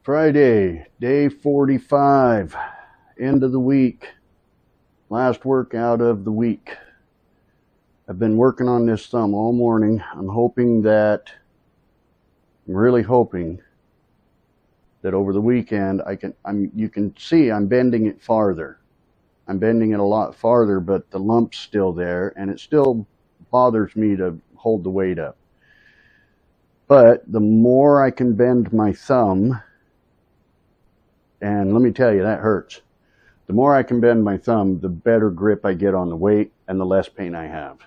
Friday, day 45, end of the week, last workout of the week. I've been working on this thumb all morning. I'm really hoping that over the weekend you can see I'm bending it farther. I'm bending it a lot farther, but the lump's still there, and it still bothers me to hold the weight up. But the more I can bend my thumb, and let me tell you, that hurts. The more I can bend my thumb, the better grip I get on the weight and the less pain I have.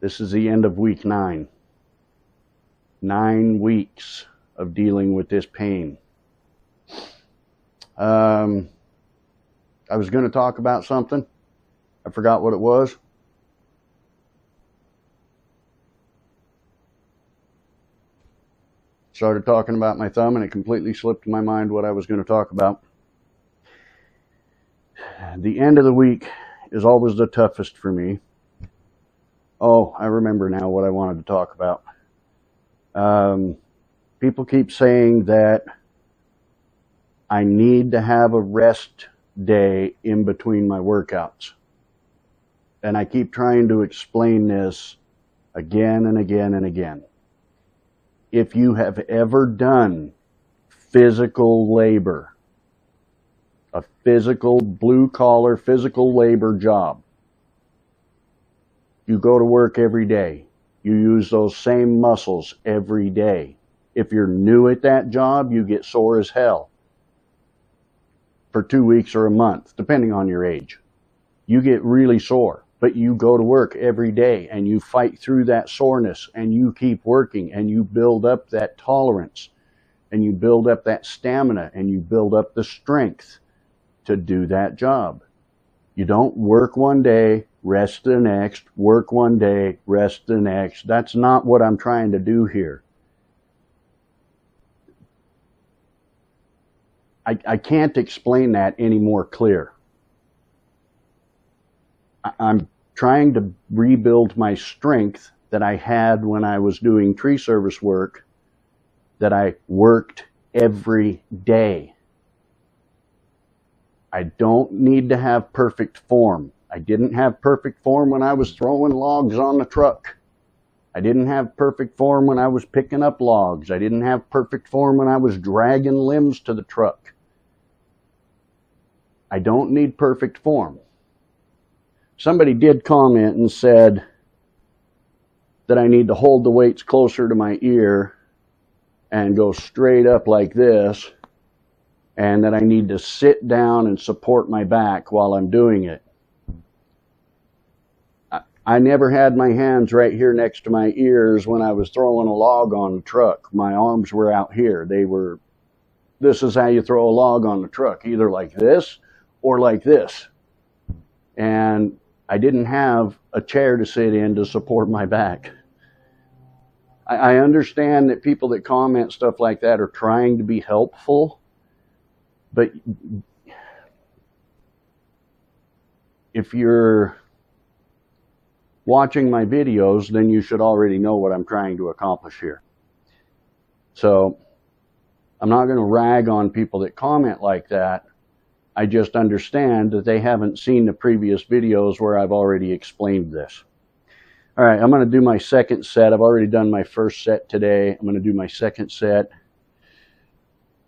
This is the end of week 9. 9 weeks of dealing with this pain. I was going to talk about something. I forgot what it was. Started talking about my thumb and it completely slipped my mind what I was going to talk about. The end of the week is always the toughest for me. Oh, I remember now what I wanted to talk about. People keep saying that I need to have a rest day in between my workouts. And I keep trying to explain this again and again and again. If you have ever done physical labor, a physical blue-collar physical labor job, you go to work every day. You use those same muscles every day. If you're new at that job, you get sore as hell for 2 weeks or a month, depending on your age. You get really sore. But you go to work every day and you fight through that soreness and you keep working and you build up that tolerance and you build up that stamina and you build up the strength to do that job. You don't work one day, rest the next, work one day, rest the next. That's not what I'm trying to do here. I can't explain that any more clear. I'm trying to rebuild my strength that I had when I was doing tree service work, that I worked every day. I don't need to have perfect form. I didn't have perfect form when I was throwing logs on the truck. I didn't have perfect form when I was picking up logs. I didn't have perfect form when I was dragging limbs to the truck. I don't need perfect form. Somebody did comment and said that I need to hold the weights closer to my ear and go straight up like this, and that I need to sit down and support my back while I'm doing it. I never had my hands right here next to my ears when I was throwing a log on the truck. My arms were out here. This is how you throw a log on the truck, either like this or like this. And I didn't have a chair to sit in to support my back. I understand that people that comment stuff like that are trying to be helpful, but if you're watching my videos, then you should already know what I'm trying to accomplish here. So I'm not going to rag on people that comment like that. I just understand that they haven't seen the previous videos where I've already explained this. All right, I'm going to do my second set. I've already done my first set today. I'm going to do my second set.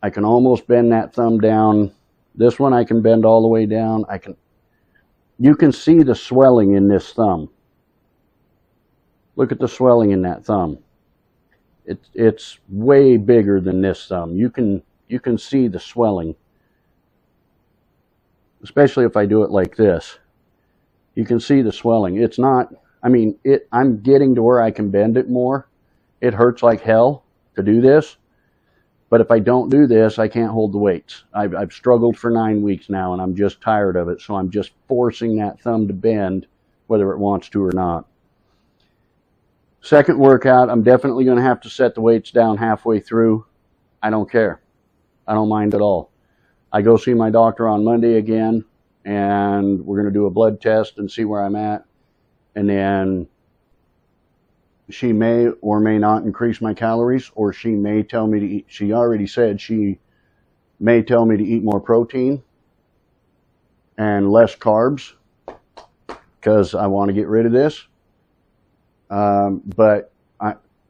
I can almost bend that thumb down. This one I can bend all the way down. You can see the swelling in this thumb. Look at the swelling in that thumb. It's way bigger than this thumb. You can see the swelling. Especially if I do it like this. You can see the swelling. It's not, I'm getting to where I can bend it more. It hurts like hell to do this. But if I don't do this, I can't hold the weights. I've struggled for 9 weeks now and I'm just tired of it. So I'm just forcing that thumb to bend whether it wants to or not. Second workout, I'm definitely going to have to set the weights down halfway through. I don't care. I don't mind at all. I go see my doctor on Monday again, and we're going to do a blood test and see where I'm at. And then she may or may not increase my calories, or she may tell me to eat. She already said she may tell me to eat more protein and less carbs because I want to get rid of this. But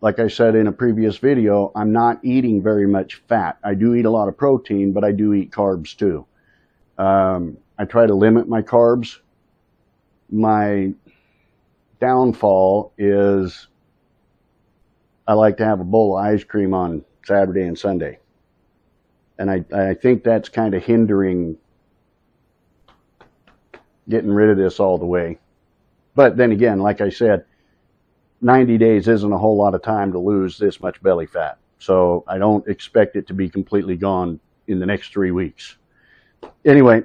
like I said in a previous video, I'm not eating very much fat. I do eat a lot of protein, but I do eat carbs too. I try to limit my carbs. My downfall is I like to have a bowl of ice cream on Saturday and Sunday. And I think that's kind of hindering getting rid of this all the way. But then again, like I said, 90 days isn't a whole lot of time to lose this much belly fat. So I don't expect it to be completely gone in the next 3 weeks. Anyway,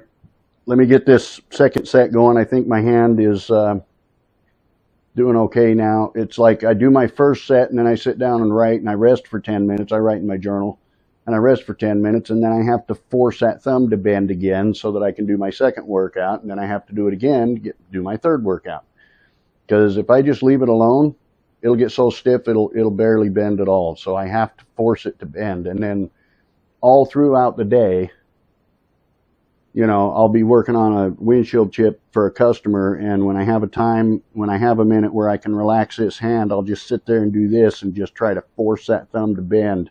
let me get this second set going. I think my hand is doing okay now. It's like I do my first set and then I sit down and write and I rest for 10 minutes. I write in my journal and I rest for 10 minutes and then I have to force that thumb to bend again so that I can do my second workout, and then I have to do it again to do my third workout. Because if I just leave it alone, it'll get so stiff it'll barely bend at all. So I have to force it to bend. And then all throughout the day, you know, I'll be working on a windshield chip for a customer, and when I have a minute where I can relax this hand, I'll just sit there and do this and just try to force that thumb to bend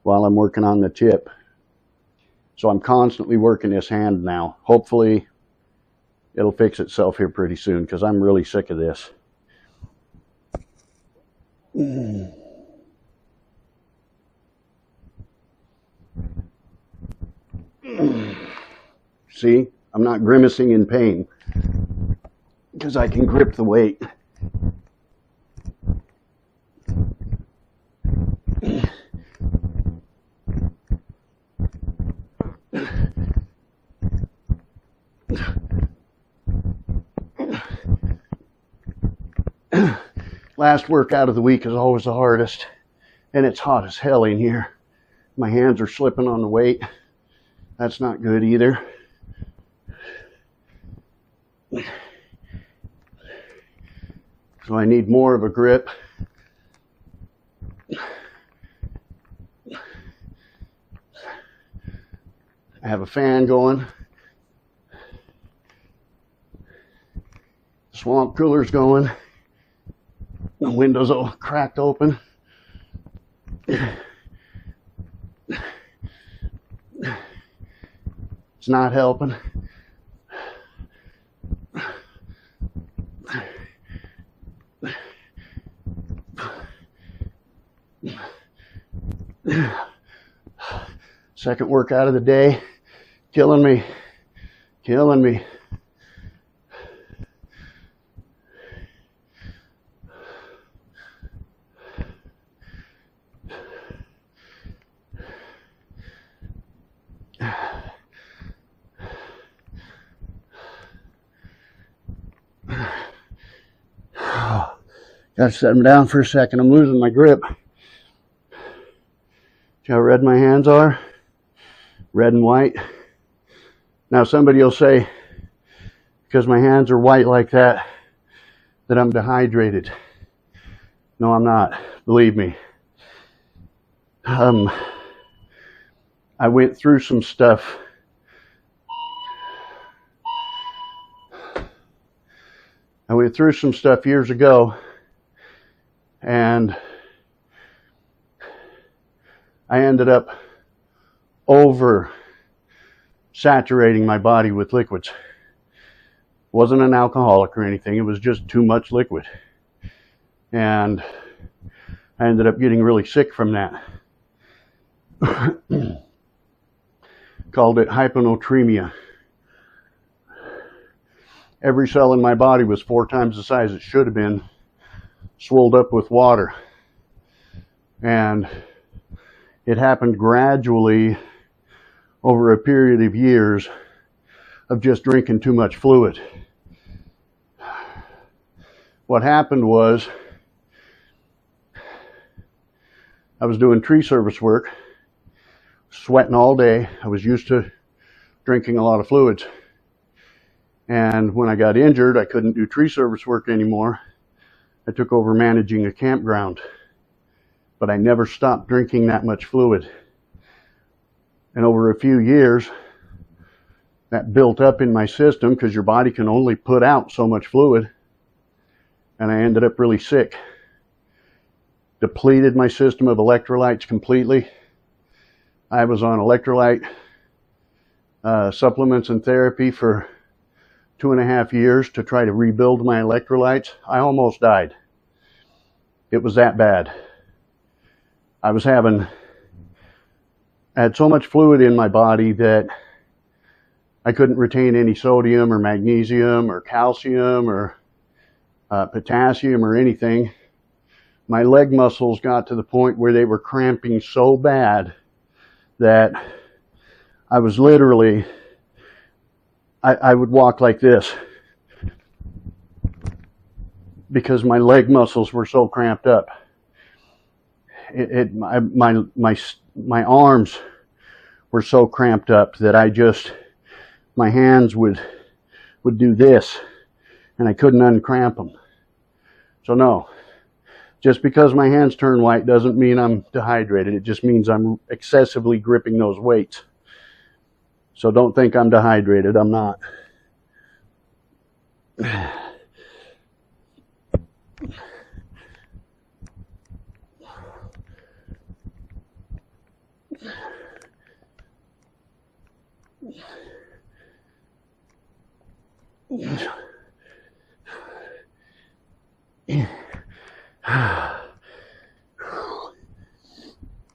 while I'm working on the chip. So I'm constantly working this hand now. Hopefully it'll fix itself here pretty soon because I'm really sick of this. See, I'm not grimacing in pain because I can grip the weight. Last workout of the week is always the hardest, and it's hot as hell in here. My hands are slipping on the weight. That's not good either. So I need more of a grip. I have a fan going. Swamp cooler's going. The window's all cracked open. It's not helping. Second workout of the day, killing me. Gotta set them down for a second. I'm losing my grip. See how red my hands are? Red and white. Now somebody will say, because my hands are white like that, that I'm dehydrated. No, I'm not. Believe me. I went through some stuff. Years ago, and I ended up over saturating my body with liquids. Wasn't an alcoholic or anything, it was just too much liquid. And I ended up getting really sick from that. Called it hyponatremia. Every cell in my body was 4 times the size it should have been, swelled up with water. And it happened gradually over a period of years of just drinking too much fluid. What happened was I was doing tree service work, sweating all day. I was used to drinking a lot of fluids. And when I got injured, I couldn't do tree service work anymore. I took over managing a campground, but I never stopped drinking that much fluid. And over a few years, that built up in my system because your body can only put out so much fluid. And I ended up really sick. Depleted my system of electrolytes completely. I was on electrolyte supplements and therapy for 2.5 years to try to rebuild my electrolytes. I almost died. It was that bad. I had so much fluid in my body that I couldn't retain any sodium or magnesium or calcium or potassium or anything. My leg muscles got to the point where they were cramping so bad that I was literally, I would walk like this because my leg muscles were so cramped up. My arms were so cramped up that my hands would do this and I couldn't uncramp them. So no, just because my hands turn white doesn't mean I'm dehydrated. It just means I'm excessively gripping those weights. So don't think I'm dehydrated. I'm not.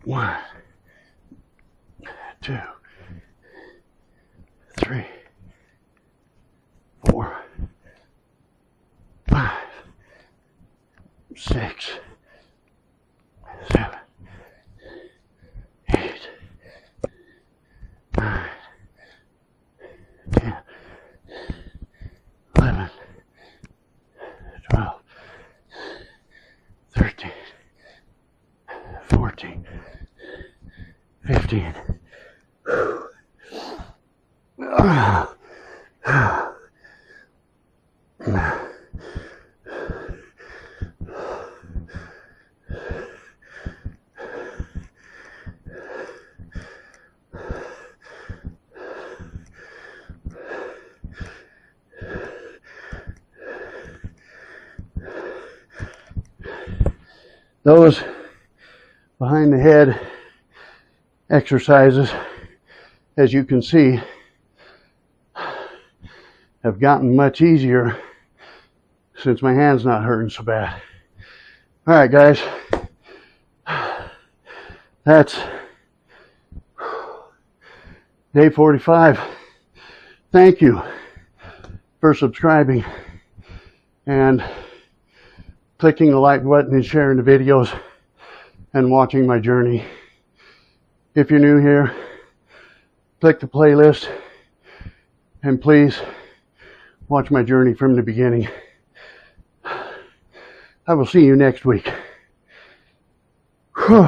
One, 2, 3, 4, 5, 6, 7, 8, 9, 10, 11, 12, 13, 14, 15. Those behind the head exercises, as you can see, have gotten much easier since my hand's not hurting so bad. All right, guys, that's day 45. Thank you for subscribing and clicking the like button and sharing the videos and watching my journey. If you're new here, click the playlist and please watch my journey from the beginning. I will see you next week. Whew.